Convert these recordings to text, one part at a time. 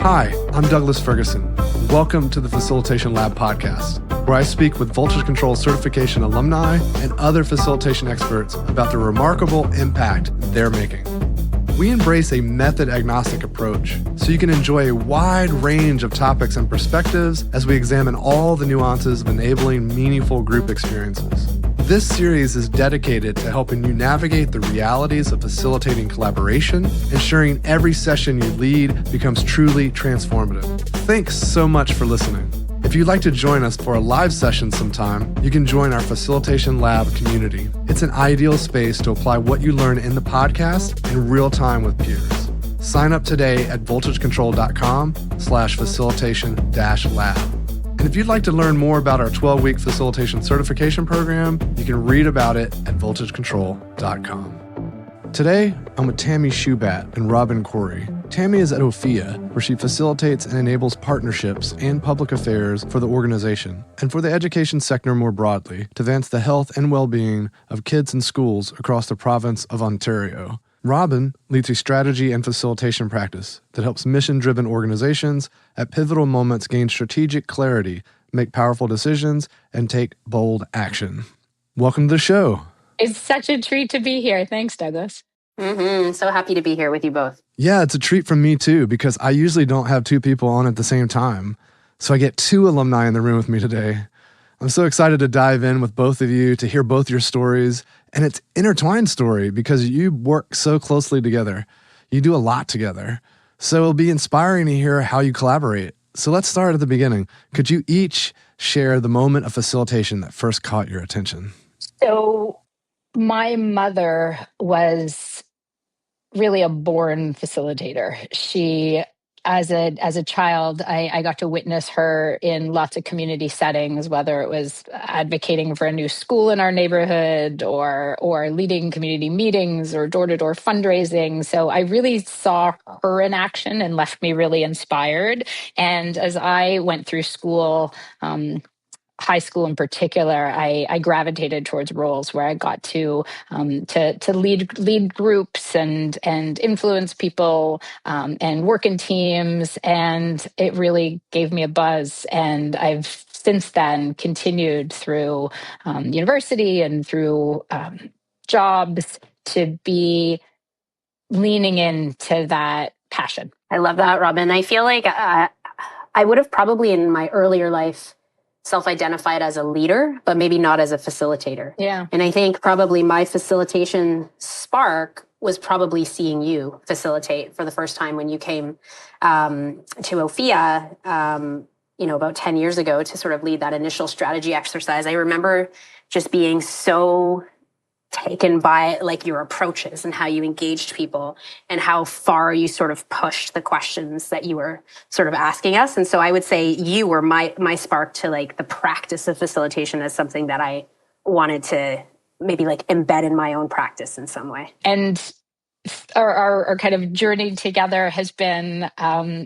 Hi, I'm Douglas Ferguson. Welcome to the Facilitation Lab podcast, where I speak with Voltage Control certification alumni and other facilitation experts about the remarkable impact they're making. We embrace a method-agnostic approach so you can enjoy a wide range of topics and perspectives as we examine all the nuances of enabling meaningful group experiences. This series is dedicated to helping you navigate the realities of facilitating collaboration, ensuring every session you lead becomes truly transformative. Thanks so much for listening. If you'd like to join us for a live session sometime, you can join our Facilitation Lab community. It's an ideal space to apply what you learn in the podcast in real time with peers. Sign up today at voltagecontrol.com/facilitation-lab. And if you'd like to learn more about our 12-week facilitation certification program, you can read about it at voltagecontrol.com. Today, I'm with Tammy Shubat and Cory. Tammy is at OFIA, where she facilitates and enables partnerships and public affairs for the organization and for the education sector more broadly to advance the health and well-being of kids in schools across the province of Ontario. Robin leads a strategy and facilitation practice that helps mission-driven organizations at pivotal moments gain strategic clarity, make powerful decisions, and take bold action. Welcome to the show. It's such a treat to be here. Thanks, Douglas. So happy to be here with you both. Yeah, it's a treat for me too, because I usually don't have two people on at the same time. So I get two alumni in the room with me today. I'm so excited to dive in with both of you to hear both your stories. And it's intertwined story because you work so closely together. You do a lot together. So it'll be inspiring to hear how you collaborate. So let's start at the beginning. Could you each share the moment of facilitation that first caught your attention? So my mother was really a born facilitator. She, as a child, I got to witness her in lots of community settings, whether it was advocating for a new school in our neighborhood or leading community meetings or door-to-door fundraising. So I really saw her in action and left me really inspired. And as I went through school, high school in particular, I gravitated towards roles where I got to lead groups and influence people and work in teams, and it really gave me a buzz. And I've since then continued through university and through jobs to be leaning into that passion. I love that, Robin. I feel like I would have probably in my earlier life self-identified as a leader, but maybe not as a facilitator. Yeah. And I think probably my facilitation spark was probably seeing you facilitate for the first time when you came to OFIA, about 10 years ago to sort of lead that initial strategy exercise. I remember just being so taken by like your approaches and how you engaged people and how far you sort of pushed the questions that you were sort of asking us. And so I would say you were my spark to like the practice of facilitation as something that I wanted to maybe like embed in my own practice in some way. And our kind of journey together has been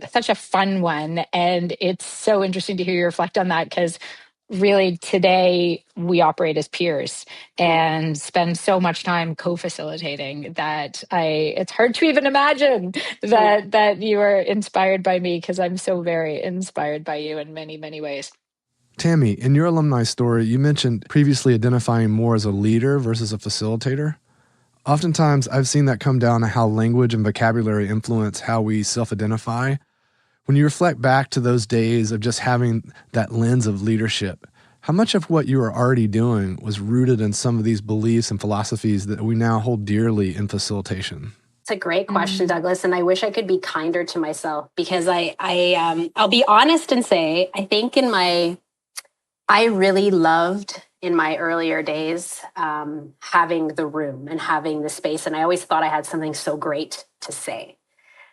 such a fun one. And it's so interesting to hear you reflect on that, because really today we operate as peers and spend so much time co-facilitating that it's hard to even imagine that you are inspired by me, because I'm so very inspired by you in many, many ways. Tammy, in your alumni story, you mentioned previously identifying more as a leader versus a facilitator. Oftentimes, I've seen that come down to how language and vocabulary influence how we self-identify. When you reflect back to those days of just having that lens of leadership, how much of what you were already doing was rooted in some of these beliefs and philosophies that we now hold dearly in facilitation? It's a great question, Douglas, and I wish I could be kinder to myself, because I'll be honest and say I think I really loved in my earlier days having the room and having the space, and I always thought I had something so great to say.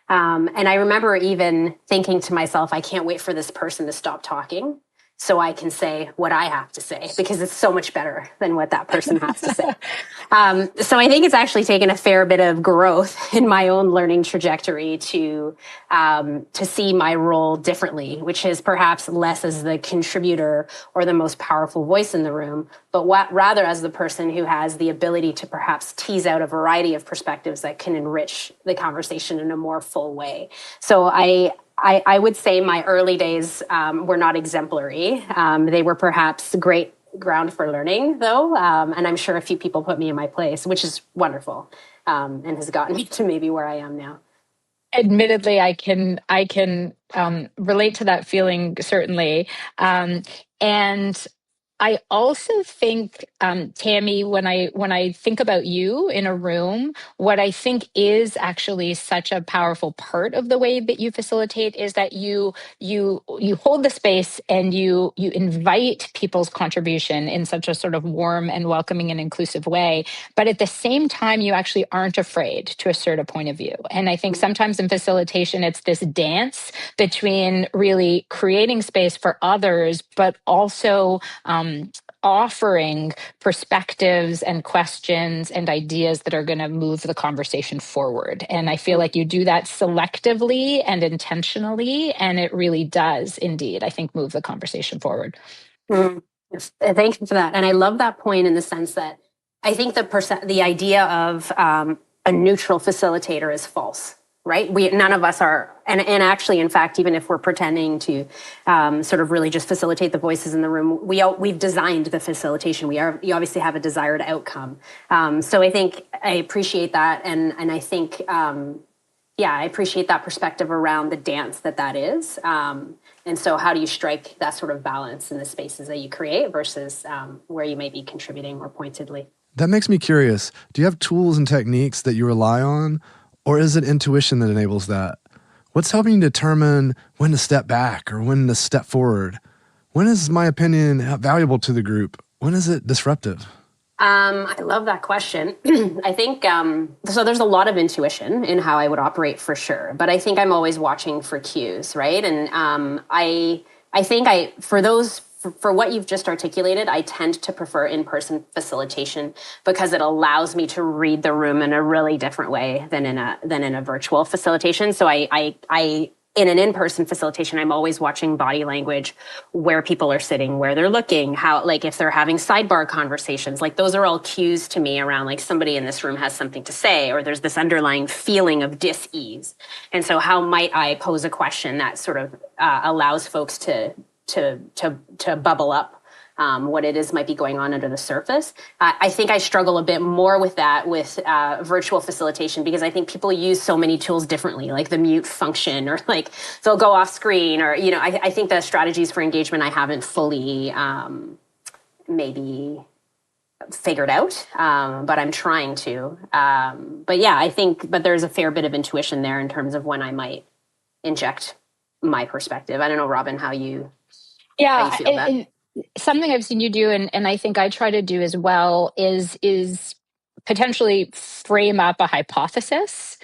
And I remember even thinking to myself, I can't wait for this person to stop talking so I can say what I have to say, because it's so much better than what that person has to say. So I think it's actually taken a fair bit of growth in my own learning trajectory to see my role differently, which is perhaps less as the contributor or the most powerful voice in the room, but rather as the person who has the ability to perhaps tease out a variety of perspectives that can enrich the conversation in a more full way. So I I would say my early days were not exemplary. They were perhaps great ground for learning, though. And I'm sure a few people put me in my place, which is wonderful, and has gotten me to maybe where I am now. Admittedly, I can relate to that feeling, certainly. And I also think, Tammy, when I think about you in a room, what I think is actually such a powerful part of the way that you facilitate is that you hold the space and you invite people's contribution in such a sort of warm and welcoming and inclusive way. But at the same time, you actually aren't afraid to assert a point of view. And I think sometimes in facilitation, it's this dance between really creating space for others, but also offering perspectives and questions and ideas that are going to move the conversation forward. And I feel like you do that selectively and intentionally, and it really does indeed, I think, move the conversation forward. Yes. Thank you for that. And I love that point in the sense that I think the idea of a neutral facilitator is false. Right? None of us are, and actually, in fact, even if we're pretending to sort of really just facilitate the voices in the room, we've designed the facilitation. You obviously have a desired outcome. So I think I appreciate that, and I think, I appreciate that perspective around the dance that is. And so, how do you strike that sort of balance in the spaces that you create versus where you may be contributing more pointedly? That makes me curious. Do you have tools and techniques that you rely on? Or is it intuition that enables that? What's helping you determine when to step back or when to step forward? When is my opinion valuable to the group? When is it disruptive? I love that question. I think, so there's a lot of intuition in how I would operate for sure, but I think I'm always watching for cues, right? And I think for what you've just articulated, I tend to prefer in-person facilitation because it allows me to read the room in a really different way than in a virtual facilitation. So I in an in-person facilitation, I'm always watching body language, where people are sitting, where they're looking, how, like, if they're having sidebar conversations, like those are all cues to me around, like, somebody in this room has something to say, or there's this underlying feeling of dis-ease. And so how might I pose a question that sort of allows folks to bubble up what it is might be going on under the surface. I think I struggle a bit more with that with virtual facilitation because I think people use so many tools differently, like the mute function, or like they'll go off screen, or, you know, I think the strategies for engagement I haven't fully maybe figured out, but I'm trying to. But yeah, I think, but there's a fair bit of intuition there in terms of when I might inject my perspective. I don't know, Robin, how you feel that? Something I've seen you do, and I think I try to do as well, is potentially frame up a hypothesis.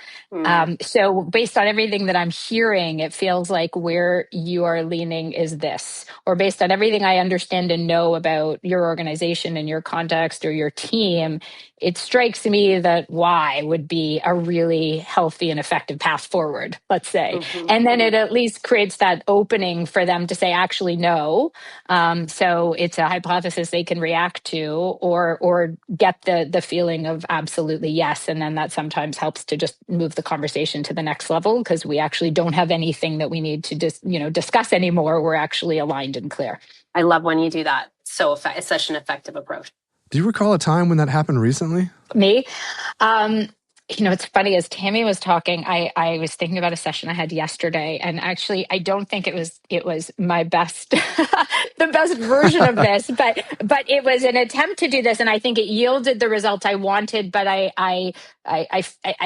So based on everything that I'm hearing, it feels like where you are leaning is this, or based on everything I understand and know about your organization and your context or your team, it strikes me that Y would be a really healthy and effective path forward, let's say. And then it at least creates that opening for them to say, actually, no. So it's a hypothesis they can react to, or get the feeling of absolutely yes. And then that sometimes helps to just move the conversation to the next level, because we actually don't have anything that we need to discuss anymore. We're actually aligned and clear. I love when you do that. So it's such an effective approach. Do you recall a time when that happened recently? Me? It's funny, as Tammy was talking, I was thinking about a session I had yesterday, and actually I don't think it was my best, the best version of this, but it was an attempt to do this, and I think it yielded the result I wanted. But I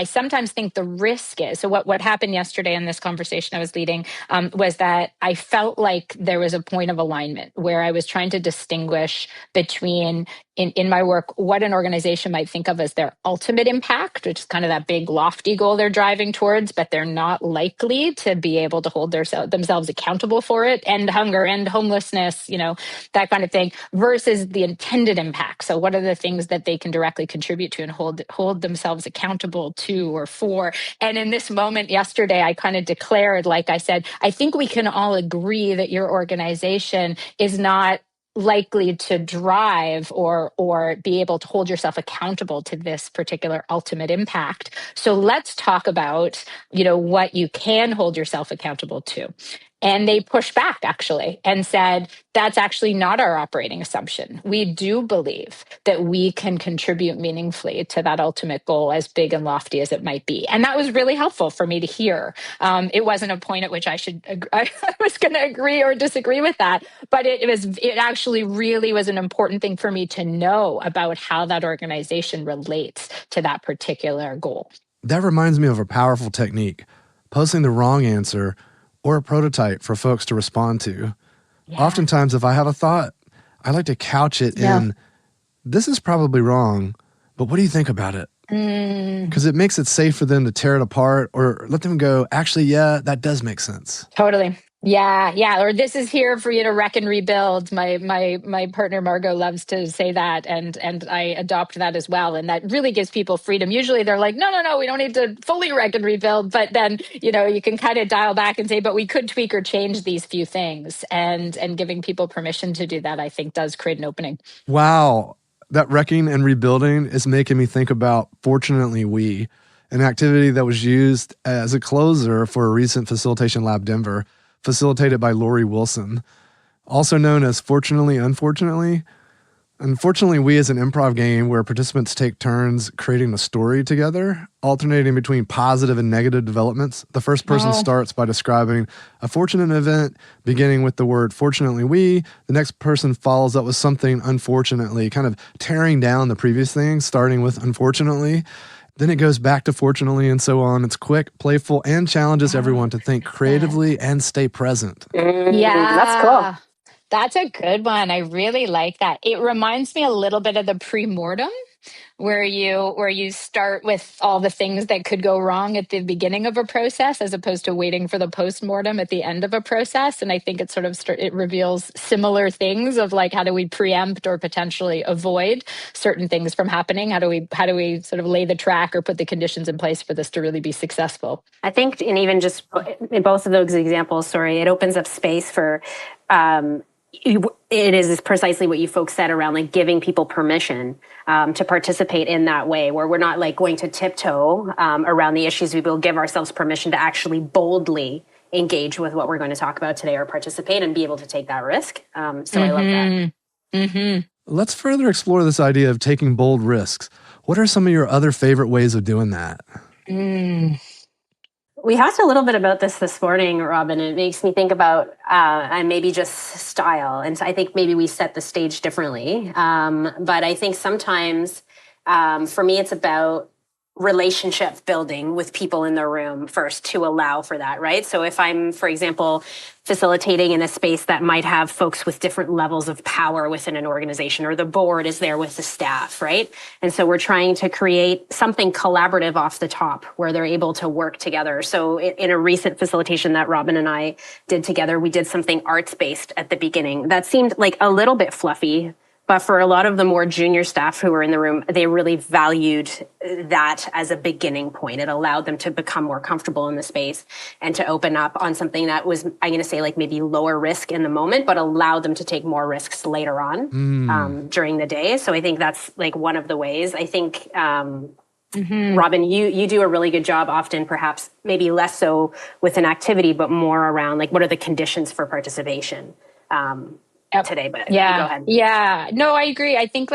sometimes think the risk is, so what happened yesterday in this conversation I was leading was that I felt like there was a point of alignment where I was trying to distinguish between, in my work, what an organization might think of as their ultimate impact, which is kind of that big lofty goal they're driving towards, but they're not likely to be able to hold themselves accountable for it, end hunger, end homelessness, that kind of thing, versus the intended impact. So what are the things that they can directly contribute to and hold themselves accountable to or for? And in this moment yesterday, I kind of declared, like I said, I think we can all agree that your organization is not likely to drive or be able to hold yourself accountable to this particular ultimate impact. So let's talk about, what you can hold yourself accountable to. And they pushed back actually and said, that's actually not our operating assumption. We do believe that we can contribute meaningfully to that ultimate goal, as big and lofty as it might be. And that was really helpful for me to hear. It wasn't a point at which I was going to agree or disagree with that, but it actually really was an important thing for me to know about how that organization relates to that particular goal. That reminds me of a powerful technique: posting the wrong answer or a prototype for folks to respond to. Yeah. Oftentimes, if I have a thought, I like to couch it in, this is probably wrong, but what do you think about it? Because it makes it safe for them to tear it apart or let them go, actually, yeah, that does make sense. Totally. Yeah. Or this is here for you to wreck and rebuild. My partner Margot loves to say that, and I adopt that as well. And that really gives people freedom. Usually they're like, no, we don't need to fully wreck and rebuild. But then, you can kind of dial back and say, but we could tweak or change these few things. And giving people permission to do that, I think, does create an opening. Wow. That wrecking and rebuilding is making me think about Fortunately We, an activity that was used as a closer for a recent Facilitation Lab Denver, facilitated by Lori Wilson, also known as Fortunately, Unfortunately. Unfortunately, We is an improv game where participants take turns creating a story together, alternating between positive and negative developments. The first person starts by describing a fortunate event, beginning with the word fortunately we. The next person follows up with something unfortunately, kind of tearing down the previous thing, starting with unfortunately. Then it goes back to fortunately and so on. It's quick, playful, and challenges everyone to think creatively and stay present. Yeah. That's cool. That's a good one. I really like that. It reminds me a little bit of the pre-mortem, where you start with all the things that could go wrong at the beginning of a process, as opposed to waiting for the post-mortem at the end of a process. And I think it sort of it reveals similar things of like, how do we preempt or potentially avoid certain things from happening? How do we sort of lay the track or put the conditions in place for this to really be successful? I think, and even just in both of those examples, it opens up space for it is precisely what you folks said around like giving people permission to participate in that way, where we're not like going to tiptoe around the issues. We will give ourselves permission to actually boldly engage with what we're going to talk about today or participate and be able to take that risk. So I love that. Mm-hmm. Let's further explore this idea of taking bold risks. What are some of your other favorite ways of doing that? We talked a little bit about this morning, Robin. It makes me think about and maybe just style. And so I think maybe we set the stage differently. But I think sometimes for me, it's about relationship building with people in the room first to allow for that, right? So if I'm, for example, facilitating in a space that might have folks with different levels of power within an organization, or the board is there with the staff, right? And so we're trying to create something collaborative off the top where they're able to work together. So in a recent facilitation that Robin and I did together, we did something arts-based at the beginning. That seemed like a little bit fluffy, but for a lot of the more junior staff who were in the room, they really valued that as a beginning point. It allowed them to become more comfortable in the space and to open up on something that was, I'm going to say, like maybe lower risk in the moment, but allowed them to take more risks later on during the day. So I think that's like one of the ways. I think, Robin, you do a really good job often, perhaps maybe less so with an activity, but more around like what are the conditions for participation today, but go ahead. Yeah, no, I agree. I think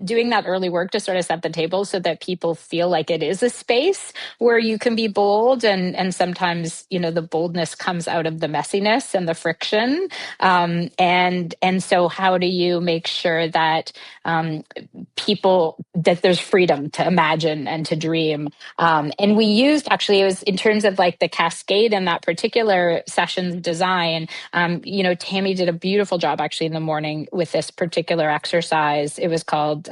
doing that early work to sort of set the table so that people feel like it is a space where you can be bold, and sometimes, the boldness comes out of the messiness and the friction. And so how do you make sure that that there's freedom to imagine and to dream? And we used, actually, it was in terms of like the cascade in that particular session's design. Tammy did a beautiful job actually in the morning with this particular exercise. It was called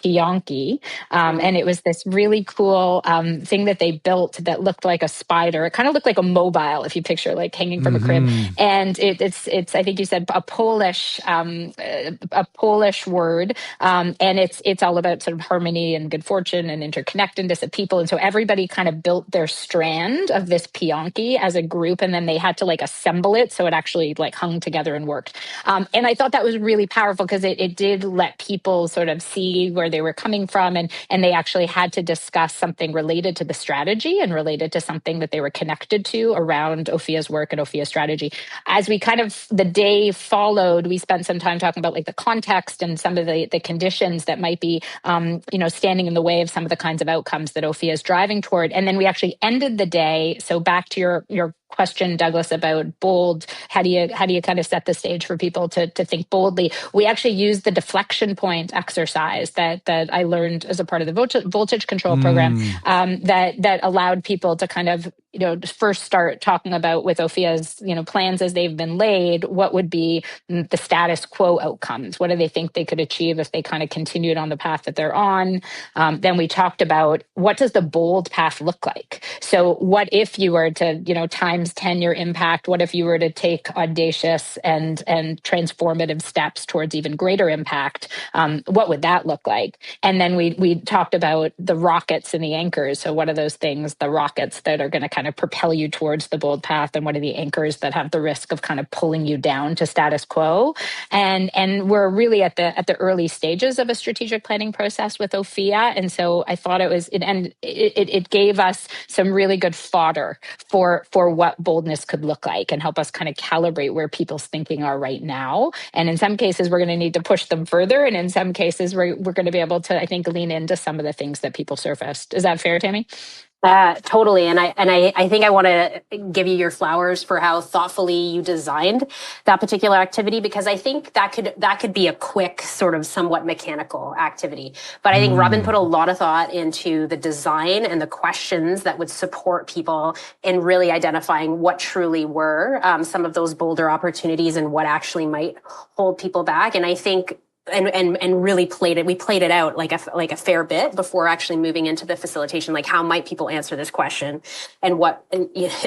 Pionki. And it was this really cool thing that they built that looked like a spider. It kind of looked like a mobile, if you picture like hanging from a crib. And it's I think you said a Polish word. And it's all about sort of harmony and good fortune and interconnectedness of people. And so everybody kind of built their strand of this Pionki as a group, and then they had to like assemble it so it actually like hung together and worked. And I thought that was really powerful because it did let people sort of see where they were coming from, and they actually had to discuss something related to the strategy and related to something that they were connected to around Ophia's work and Ophia's strategy. As we kind of, the day followed, we spent some time talking about like the context and some of the conditions that might be, standing in the way of some of the kinds of outcomes that Ophia is driving toward. And then we actually ended the day. So back to your question, Douglas, about bold. How do you kind of set the stage for people to think boldly? We actually used the deflection point exercise that I learned as a part of the voltage control program that allowed people to kind of first start talking about with Ophia's plans as they've been laid. What would be the status quo outcomes? What do they think they could achieve if they kind of continued on the path that they're on? Then we talked about what does the bold path look like? So what if you were to times 10 your impact? What if you were to take audacious and transformative steps towards even greater impact? What would that look like? And then we talked about the rockets and the anchors. So what are those things, the rockets that are going to kind of propel you towards the bold path, and what are the anchors that have the risk of kind of pulling you down to status quo? And we're really at the early stages of a strategic planning process with Ophia, and so I thought it gave us some really good fodder for what boldness could look like and help us kind of calibrate where people's thinking are right now. And in some cases, we're going to need to push them further, and in some cases, we're going to be able to, I think, lean into some of the things that people surfaced. Is that fair, Tammy? Totally. And I think I want to give you your flowers for how thoughtfully you designed that particular activity, because I think that could be a quick sort of somewhat mechanical activity. But I think Robin put a lot of thought into the design and the questions that would support people in really identifying what truly were some of those bolder opportunities and what actually might hold people back. And I think and really we played it out like a fair bit before actually moving into the facilitation. Like, how might people answer this question, and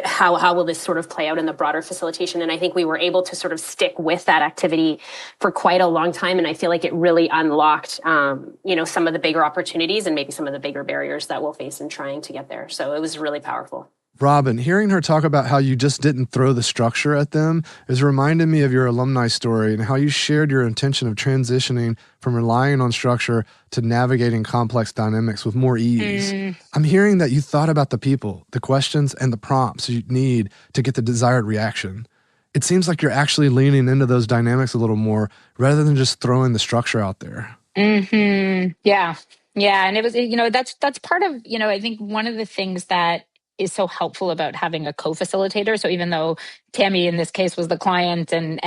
how will this sort of play out in the broader facilitation? And I think we were able to sort of stick with that activity for quite a long time. And I feel like it really unlocked, some of the bigger opportunities and maybe some of the bigger barriers that we'll face in trying to get there. So it was really powerful. Robin, hearing her talk about how you just didn't throw the structure at them is reminding me of your alumni story and how you shared your intention of transitioning from relying on structure to navigating complex dynamics with more ease. I'm hearing that you thought about the people, the questions, and the prompts you need to get the desired reaction. It seems like you're actually leaning into those dynamics a little more rather than just throwing the structure out there. Yeah. And it was, that's part of, I think one of the things that is so helpful about having a co-facilitator. So even though Tammy in this case was the client and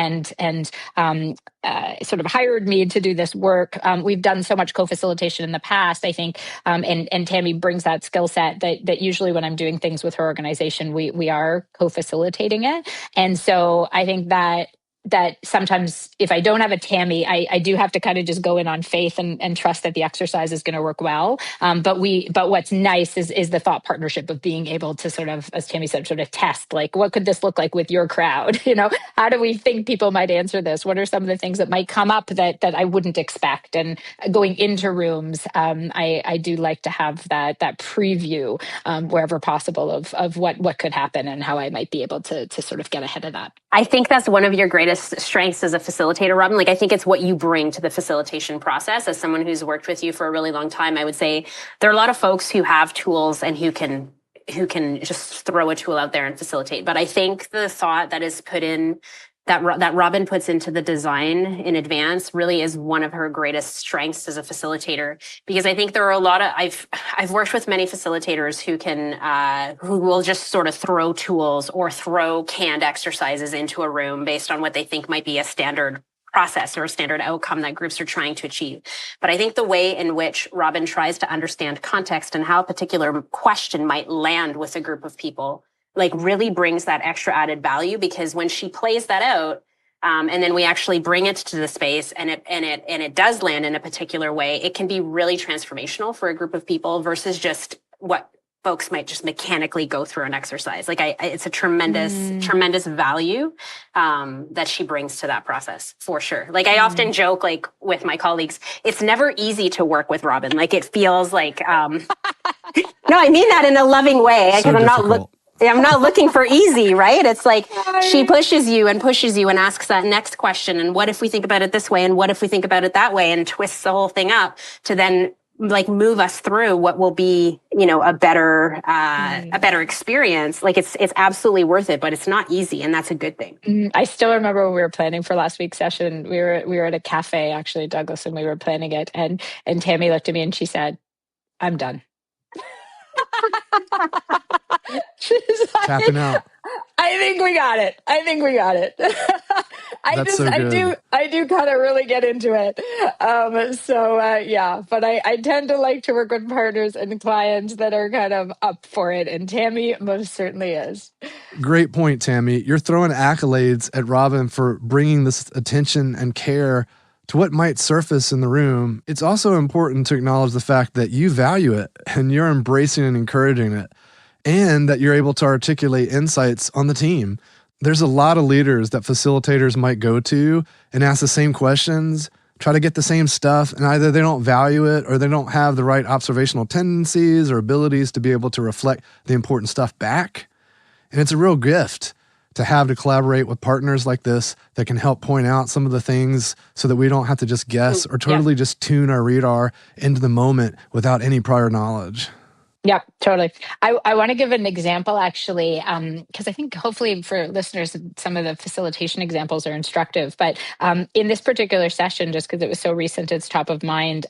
sort of hired me to do this work, we've done so much co-facilitation in the past, I think, and Tammy brings that skill set that usually when I'm doing things with her organization, we are co-facilitating it. And so I think that sometimes if I don't have a Tammy, I do have to kind of just go in on faith and trust that the exercise is going to work well. But what's nice is the thought partnership of being able to sort of, as Tammy said, sort of test, like, what could this look like with your crowd? How do we think people might answer this? What are some of the things that might come up that I wouldn't expect? And going into rooms, I do like to have that preview wherever possible of what could happen and how I might be able to sort of get ahead of that. I think that's one of your greatest strengths as a facilitator, Robin. Like, I think it's what you bring to the facilitation process. As someone who's worked with you for a really long time, I would say there are a lot of folks who have tools and who can just throw a tool out there and facilitate. But I think the thought that is put in, that Robin puts into the design in advance, really is one of her greatest strengths as a facilitator. Because I think there are a lot of, I've worked with many facilitators who will just sort of throw tools or throw canned exercises into a room based on what they think might be a standard process or a standard outcome that groups are trying to achieve. But I think the way in which Robin tries to understand context and how a particular question might land with a group of people, like, really brings that extra added value, because when she plays that out, and then we actually bring it to the space, and it does land in a particular way, it can be really transformational for a group of people versus just what folks might just mechanically go through an exercise. Like it's a tremendous value that she brings to that process, for sure. Like I often joke, like with my colleagues, it's never easy to work with Robin. Like it feels like, no, I mean that in a loving way. So difficult. I'm not looking for easy, right? It's like she pushes you and asks that next question. And what if we think about it this way? And what if we think about it that way? And twists the whole thing up to then like move us through what will be, a better experience. Like it's absolutely worth it, but it's not easy. And that's a good thing. I still remember when we were planning for last week's session, we were at a cafe, actually, Douglas, and we were planning it. And Tammy looked at me and she said, "I'm done." She's like, tapping out. I think we got it. I do kind of really get into it. But I tend to like to work with partners and clients that are kind of up for it. And Tammy most certainly is. Great point, Tammy. You're throwing accolades at Robin for bringing this attention and care to what might surface in the room. It's also important to acknowledge the fact that you value it and you're embracing and encouraging it, and that you're able to articulate insights on the team. There's a lot of leaders that facilitators might go to and ask the same questions, try to get the same stuff, and either they don't value it or they don't have the right observational tendencies or abilities to be able to reflect the important stuff back. And it's a real gift to collaborate with partners like this that can help point out some of the things so that we don't have to just guess or totally just tune our radar into the moment without any prior knowledge. Yeah, totally. I want to give an example, actually, because I think hopefully for listeners, some of the facilitation examples are instructive. But in this particular session, just because it was so recent, it's top of mind.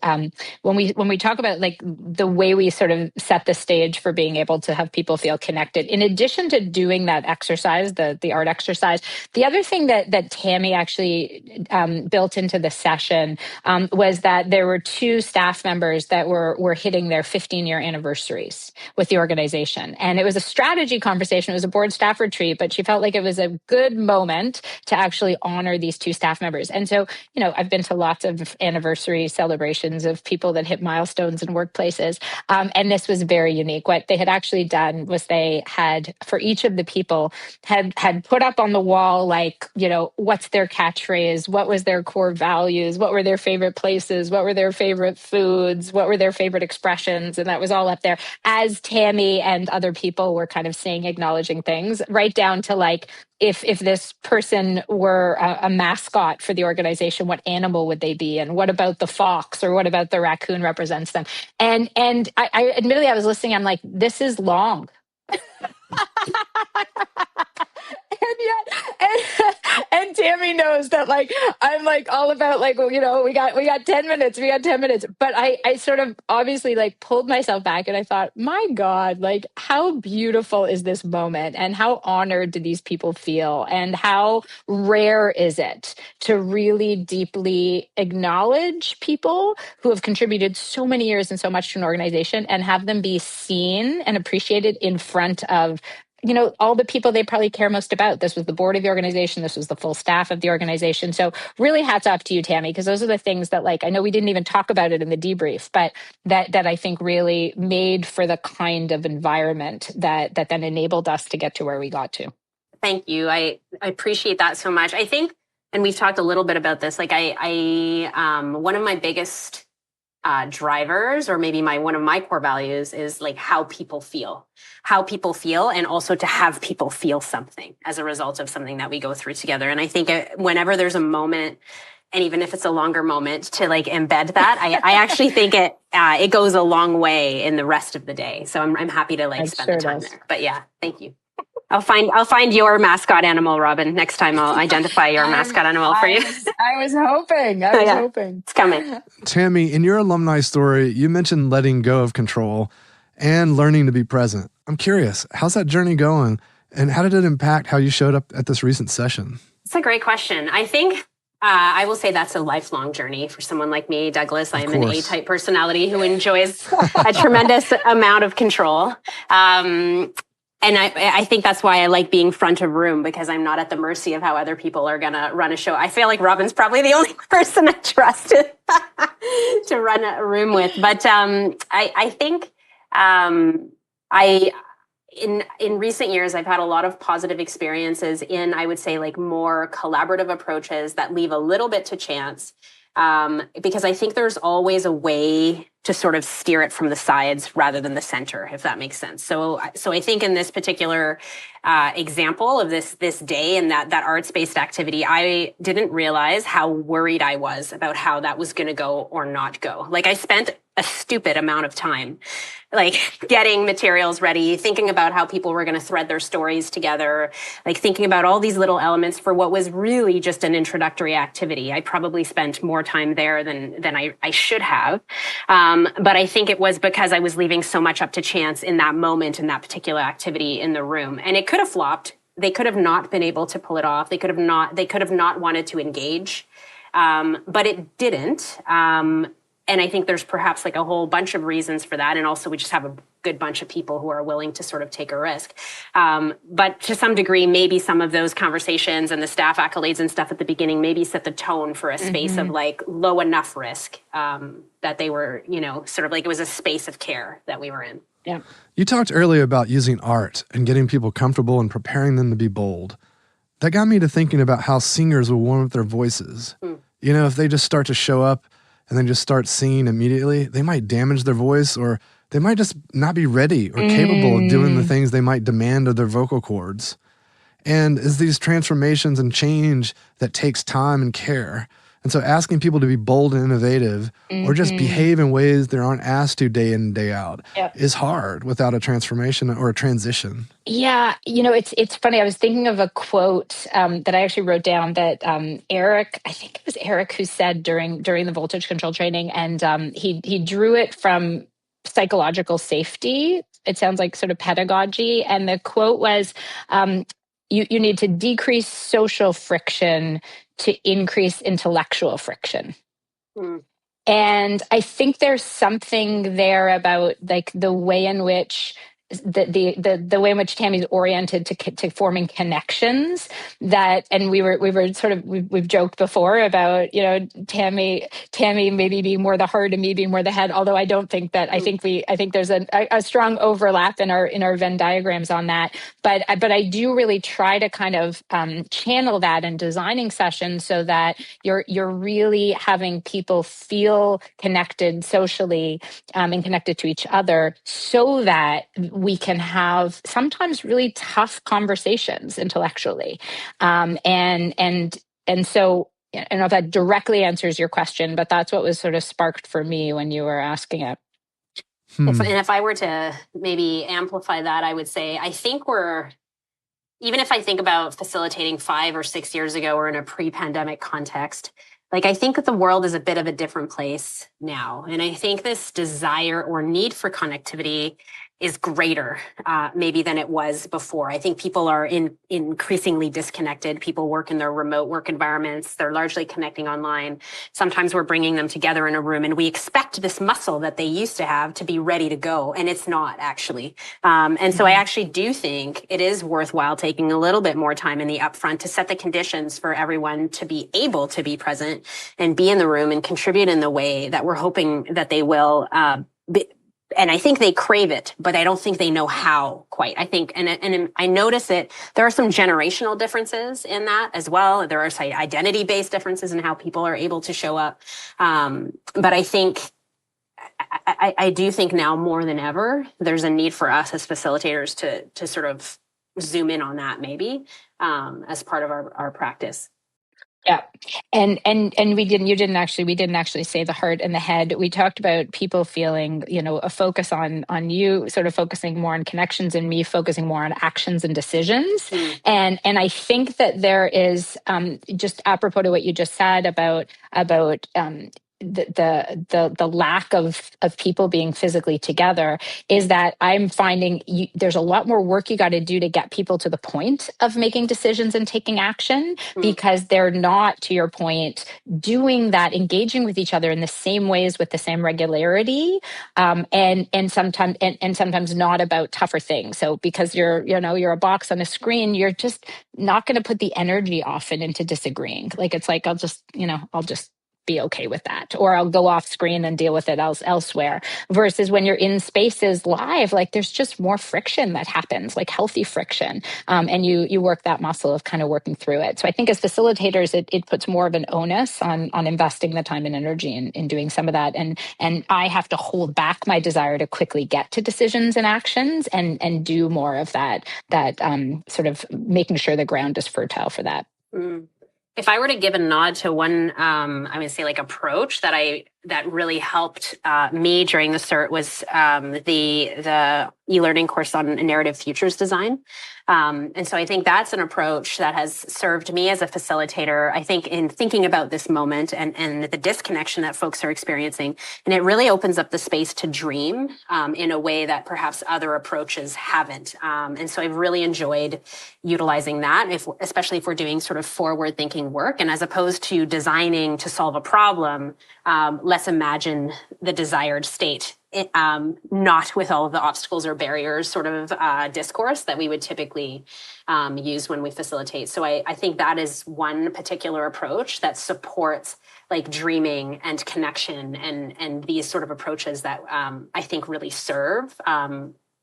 When we talk about like the way we sort of set the stage for being able to have people feel connected, in addition to doing that exercise, the art exercise, the other thing that Tammy actually built into the session was that there were two staff members that were hitting their 15-year anniversary with the organization. And it was a strategy conversation. It was a board staff retreat, but she felt like it was a good moment to actually honor these two staff members. And so, I've been to lots of anniversary celebrations of people that hit milestones in workplaces. And this was very unique. What they had actually done was they had, for each of the people, had put up on the wall, like, what's their catchphrase? What was their core values? What were their favorite places? What were their favorite foods? What were their favorite expressions? And that was all up there, as Tammy and other people were kind of saying, acknowledging things, right down to like, if this person were a mascot for the organization, what animal would they be? And what about the fox, or what about the raccoon represents them? And I admittedly, I was listening, I'm like, this is long. And Tammy knows that, like, I'm like all about like, we got 10 minutes, but I sort of obviously like pulled myself back and I thought, my God, like how beautiful is this moment, and how honored do these people feel, and how rare is it to really deeply acknowledge people who have contributed so many years and so much to an organization, and have them be seen and appreciated in front of all the people they probably care most about. This was the board of the organization. This was the full staff of the organization. So really hats off to you, Tammy, because those are the things that, like, I know we didn't even talk about it in the debrief, but that I think really made for the kind of environment that then enabled us to get to where we got to. Thank you. I appreciate that so much. I think, and we've talked a little bit about this, like one of my biggest drivers, or maybe one of my core values, is like how people feel, and also to have people feel something as a result of something that we go through together. And I think whenever there's a moment, and even if it's a longer moment, to like embed that, I actually think it goes a long way in the rest of the day. So I'm happy to like spend the time there. But yeah, thank you. I'll find your mascot animal, Robin. Next time I'll identify your mascot animal for you. I was hoping. Hoping. It's coming. Tammy, in your alumni story, you mentioned letting go of control and learning to be present. I'm curious, how's that journey going? And how did it impact how you showed up at this recent session? It's a great question. I think I will say that's a lifelong journey for someone like me, Douglas. I'm an A-type personality who enjoys a tremendous amount of control. I think that's why I like being front of room, because I'm not at the mercy of how other people are going to run a show. I feel like Robin's probably the only person I trust to run a room with. But I think in recent years, I've had a lot of positive experiences in, I would say, like more collaborative approaches that leave a little bit to chance. Because I think there's always a way to sort of steer it from the sides rather than the center, if that makes sense. So I think in this particular example of this day and that arts-based activity, I didn't realize how worried I was about how that was going to go or not go. Like, I spent a stupid amount of time like getting materials ready, thinking about how people were going to thread their stories together, like thinking about all these little elements for what was really just an introductory activity. I probably spent more time there than I should have. But I think it was because I was leaving so much up to chance in that moment, in that particular activity in the room. And it could have flopped. They could have not been able to pull it off. They could have not wanted to engage. But it didn't. And I think there's perhaps like a whole bunch of reasons for that. And also we just have a good bunch of people who are willing to sort of take a risk. But to some degree, maybe some of those conversations and the staff accolades and stuff at the beginning maybe set the tone for a space of like low enough risk that they were, sort of like it was a space of care that we were in. Yeah. You talked earlier about using art and getting people comfortable and preparing them to be bold. That got me to thinking about how singers will warm up their voices. If they just start to show up and then just start singing immediately, they might damage their voice, or they might just not be ready or capable of doing the things they might demand of their vocal cords. And it's these transformations and change that takes time and care. And so asking people to be bold and innovative or just behave in ways they aren't asked to day in and day out is hard without a transformation or a transition. Yeah, it's funny. I was thinking of a quote that I actually wrote down that Eric, I think it was Eric, who said during the voltage control training, and he drew it from psychological safety. It sounds like sort of pedagogy, and the quote was, "You need to decrease social friction to increase intellectual friction." And I think there's something there about like the way in which the way in which Tammy's oriented to forming connections, that, and we've joked before about, Tammy maybe being more the heart and me being more the head, although I don't think that, I think there's a strong overlap in our Venn diagrams on that. But I do really try to kind of channel that in designing sessions so that you're really having people feel connected socially and connected to each other, so that we can have sometimes really tough conversations intellectually. And so I don't know if that directly answers your question, but that's what was sort of sparked for me when you were asking it. If I were to maybe amplify that, I would say, I think even if I think about facilitating 5 or 6 years ago or in a pre-pandemic context, like I think that the world is a bit of a different place now. And I think this desire or need for connectivity is greater maybe than it was before. I think people are increasingly disconnected. People work in their remote work environments. They're largely connecting online. Sometimes we're bringing them together in a room and we expect this muscle that they used to have to be ready to go. And it's not actually. And so I actually do think it is worthwhile taking a little bit more time in the upfront to set the conditions for everyone to be able to be present and be in the room and contribute in the way that we're hoping that they will and I think they crave it, but I don't think they know how quite. I think, and I notice it, there are some generational differences in that as well. There are identity-based differences in how people are able to show up. But I think, I do think now more than ever, there's a need for us as facilitators to sort of zoom in on that maybe as part of our practice. Yeah. And we didn't actually say the heart and the head. We talked about people feeling, a focus on you sort of focusing more on connections and me focusing more on actions and decisions. And I think that there is just apropos to what you just said about the lack of people being physically together is that I'm finding there's a lot more work you got to do to get people to the point of making decisions and taking action, because they're not, to your point, doing that, engaging with each other in the same ways with the same regularity, and sometimes not about tougher things. So because you're a box on a screen, you're just not going to put the energy often into disagreeing. Like, it's like, I'll just be okay with that, or I'll go off screen and deal with it elsewhere. Versus when you're in spaces live, like, there's just more friction that happens, like healthy friction, and you work that muscle of kind of working through it. So I think as facilitators, it puts more of an onus on investing the time and energy in doing some of that, and I have to hold back my desire to quickly get to decisions and actions, and do more of that sort of making sure the ground is fertile for that. If I were to give a nod to one, I would say, like, approach that really helped me during the cert was the e-learning course on narrative futures design. And so I think that's an approach that has served me as a facilitator, I think, in thinking about this moment and the disconnection that folks are experiencing. And it really opens up the space to dream in a way that perhaps other approaches haven't. And so I've really enjoyed utilizing that, especially if we're doing sort of forward-thinking work. And as opposed to designing to solve a problem, let's imagine the desired state, not with all of the obstacles or barriers sort of discourse that we would typically use when we facilitate. So I think that is one particular approach that supports, like, dreaming and connection and these sort of approaches that I think really serve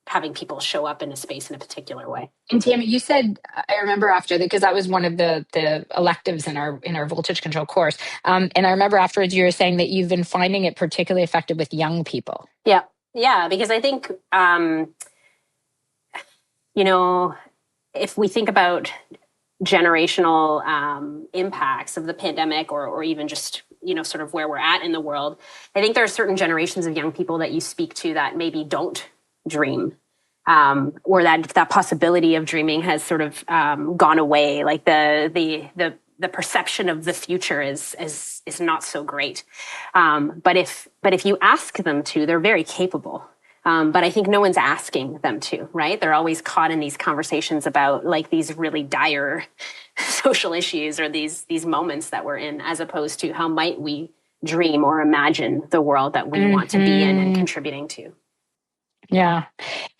having people show up in a space in a particular way. And Tammy, you said, I remember after that, because that was one of the electives in our voltage control course. And I remember afterwards you were saying that you've been finding it particularly effective with young people. Yeah, because I think, if we think about generational impacts of the pandemic, or even just, sort of where we're at in the world, I think there are certain generations of young people that you speak to that maybe don't dream, or that possibility of dreaming has sort of gone away. Like the perception of the future is not so great. But if you ask them to, they're very capable. But I think no one's asking them to, right? They're always caught in these conversations about, like, these really dire social issues or these moments that we're in, as opposed to how might we dream or imagine the world that we want to be in and contributing to. Yeah.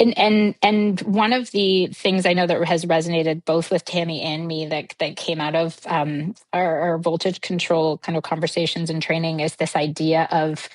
And one of the things I know that has resonated both with Tammy and me that came out of our voltage control kind of conversations and training is this idea of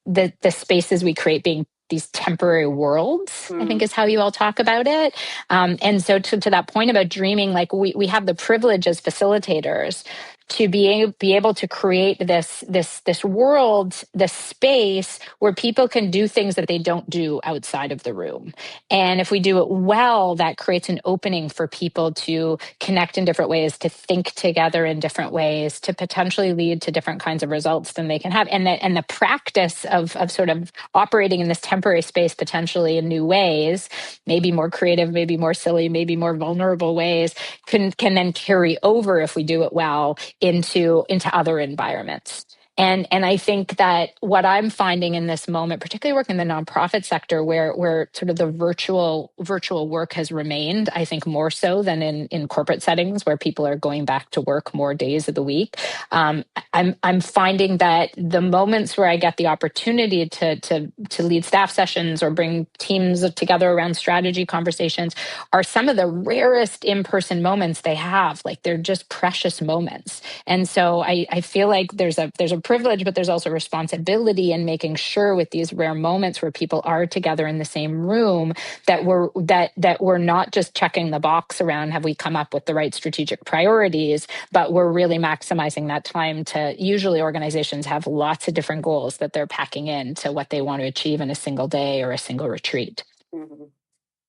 the spaces we create being these temporary worlds, I think is how you all talk about it. And so to that point about dreaming, like, we have the privilege as facilitators to be able to create this world, this space where people can do things that they don't do outside of the room. And if we do it well, that creates an opening for people to connect in different ways, to think together in different ways, to potentially lead to different kinds of results than they can have. And the practice of sort of operating in this temporary space potentially in new ways, maybe more creative, maybe more silly, maybe more vulnerable ways, can then carry over, if we do it well, into other environments. And I think that what I'm finding in this moment, particularly working in the nonprofit sector, where sort of the virtual work has remained, I think more so than in corporate settings where people are going back to work more days of the week. I'm finding that the moments where I get the opportunity to lead staff sessions or bring teams together around strategy conversations are some of the rarest in-person moments they have. Like, they're just precious moments. And so I feel like there's a privilege, but there's also responsibility in making sure with these rare moments where people are together in the same room that we're not just checking the box around have we come up with the right strategic priorities, but we're really maximizing that time to, usually organizations have lots of different goals that they're packing in to what they want to achieve in a single day or a single retreat. Mm-hmm.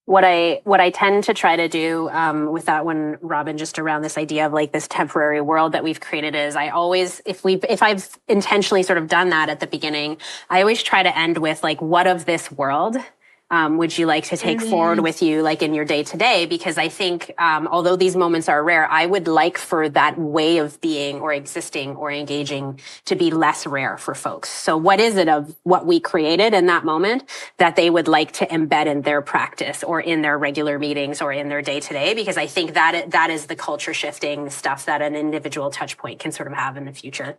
What I tend to try to do with that one, Robin, just around this idea of, like, this temporary world that we've created, is I always, if I've intentionally sort of done that at the beginning, I always try to end with, like, what of this world would you like to take forward with you, like in your day to day? Because I think, although these moments are rare, I would like for that way of being or existing or engaging to be less rare for folks. So what is it of what we created in that moment that they would like to embed in their practice or in their regular meetings or in their day to day? Because I think that is the culture shifting stuff that an individual touch point can sort of have in the future.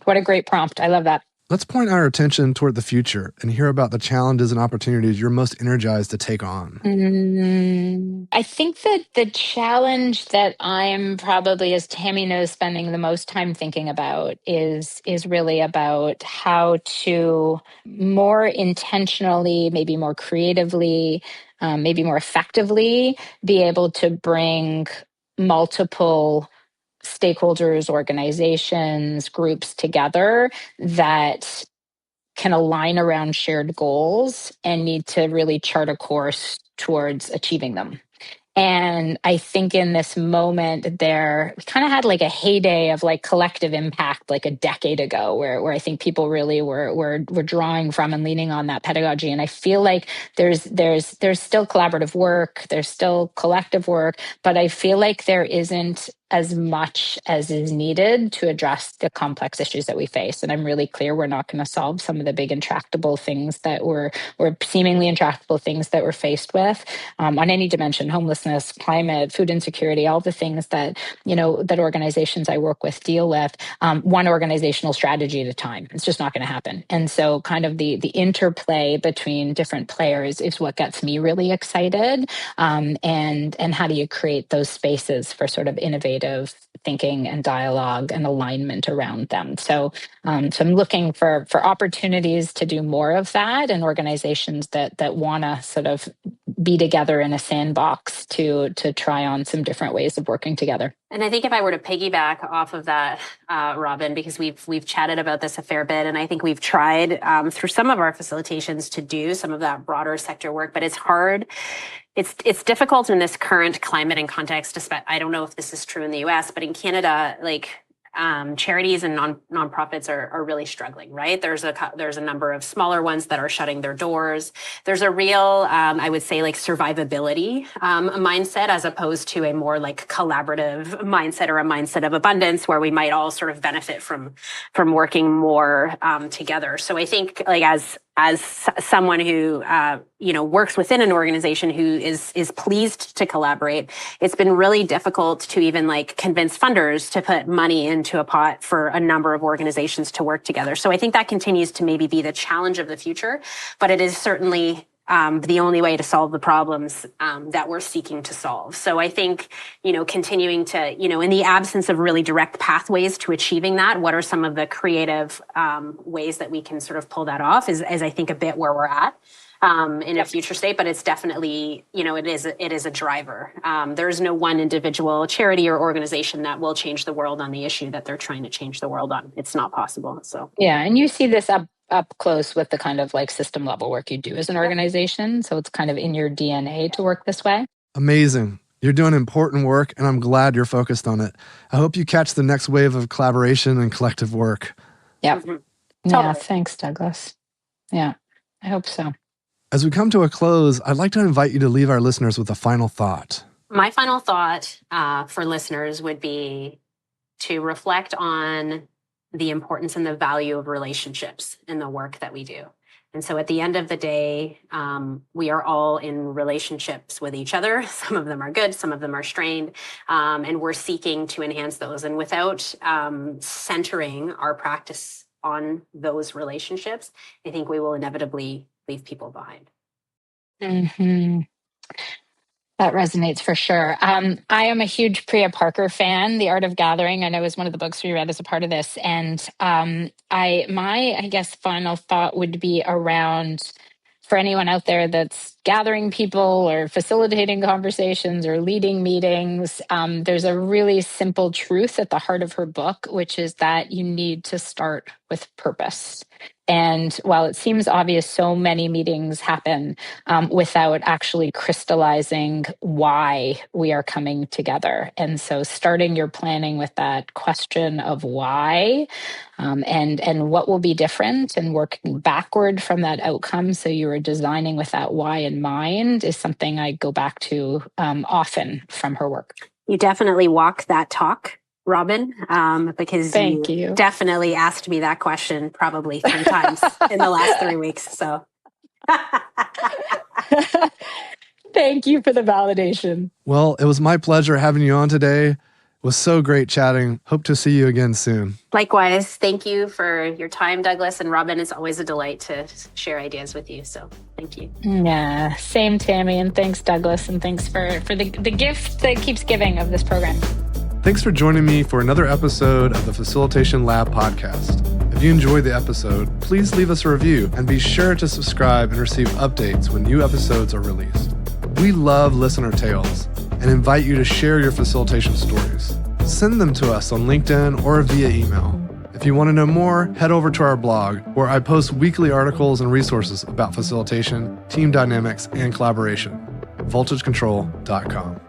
What a great prompt. I love that. Let's point our attention toward the future and hear about the challenges and opportunities you're most energized to take on. I think that the challenge that I'm probably, as Tammy knows, spending the most time thinking about is really about how to more intentionally, maybe more creatively, maybe more effectively be able to bring multiple stakeholders, organizations, groups together that can align around shared goals and need to really chart a course towards achieving them. And I think in this moment we kind of had like a heyday of like collective impact like a decade ago where I think people really were drawing from and leaning on that pedagogy. And I feel like there's still collaborative work, there's still collective work, but I feel like there isn't as much as is needed to address the complex issues that we face. And I'm really clear we're not going to solve some of the big intractable things that or seemingly intractable things that we're faced with on any dimension: homelessness, climate, food insecurity, all the things that, that organizations I work with deal with, one organizational strategy at a time. It's just not going to happen. And so kind of the interplay between different players is what gets me really excited. And how do you create those spaces for sort of innovative thinking and dialogue and alignment around them? So I'm looking for opportunities to do more of that, and organizations that want to sort of be together in a sandbox to try on some different ways of working together. And I think if I were to piggyback off of that, Robin, because we've chatted about this a fair bit, and I think we've tried through some of our facilitations to do some of that broader sector work, but it's hard. It's difficult in this current climate and context. I don't know if this is true in the US, but in Canada, like charities and nonprofits are really struggling, right? There's a number of smaller ones that are shutting their doors. There's a real, I would say, like mindset as opposed to a more like collaborative mindset or a mindset of abundance where we might all sort of benefit from working more together. So I think like as someone who works within an organization who is pleased to collaborate, it's been really difficult to even like convince funders to put money into a pot for a number of organizations to work together. So I think that continues to maybe be the challenge of the future, but it is certainly the only way to solve the problems that we're seeking to solve. So I think, continuing to, in the absence of really direct pathways to achieving that, what are some of the creative ways that we can sort of pull that off is I think a bit where we're at in a future state, but it's definitely, it is a driver. There's no one individual charity or organization that will change the world on the issue that they're trying to change the world on. It's not possible. So yeah, and you see this up close with the kind of like system level work you do as an organization. So it's kind of in your DNA to work this way. Amazing. You're doing important work, and I'm glad you're focused on it. I hope you catch the next wave of collaboration and collective work. Yeah. Mm-hmm. Yeah. Totally. Thanks, Douglas. Yeah, I hope so. As we come to a close, I'd like to invite you to leave our listeners with a final thought. My final thought for listeners would be to reflect on the importance and the value of relationships in the work that we do. And so at the end of the day, we are all in relationships with each other. Some of them are good, some of them are strained, and we're seeking to enhance those. And without centering our practice on those relationships, I think we will inevitably leave people behind. Mm-hmm. That resonates for sure. I am a huge Priya Parker fan. The Art of Gathering, I know, is one of the books we read as a part of this. And I guess final thought would be around, for anyone out there that's gathering people or facilitating conversations or leading meetings, there's a really simple truth at the heart of her book, which is that you need to start with purpose. And while it seems obvious, so many meetings happen without actually crystallizing why we are coming together. And so starting your planning with that question of why and what will be different, and working backward from that outcome so you are designing with that why in mind, is something I go back to often from her work. You definitely walk that talk, Robin, because Thank you definitely asked me that question probably 3 times in the last 3 weeks. So thank you for the validation. Well, it was my pleasure having you on today. It was so great chatting. Hope to see you again soon. Likewise, thank you for your time, Douglas and Robin. It's always a delight to share ideas with you. So thank you. Yeah, same, Tammy, and thanks, Douglas, and thanks for the gift that keeps giving of this program. Thanks for joining me for another episode of the Facilitation Lab podcast. If you enjoyed the episode, please leave us a review and be sure to subscribe and receive updates when new episodes are released. We love listener tales and invite you to share your facilitation stories. Send them to us on LinkedIn or via email. If you want to know more, head over to our blog, where I post weekly articles and resources about facilitation, team dynamics, and collaboration. voltagecontrol.com.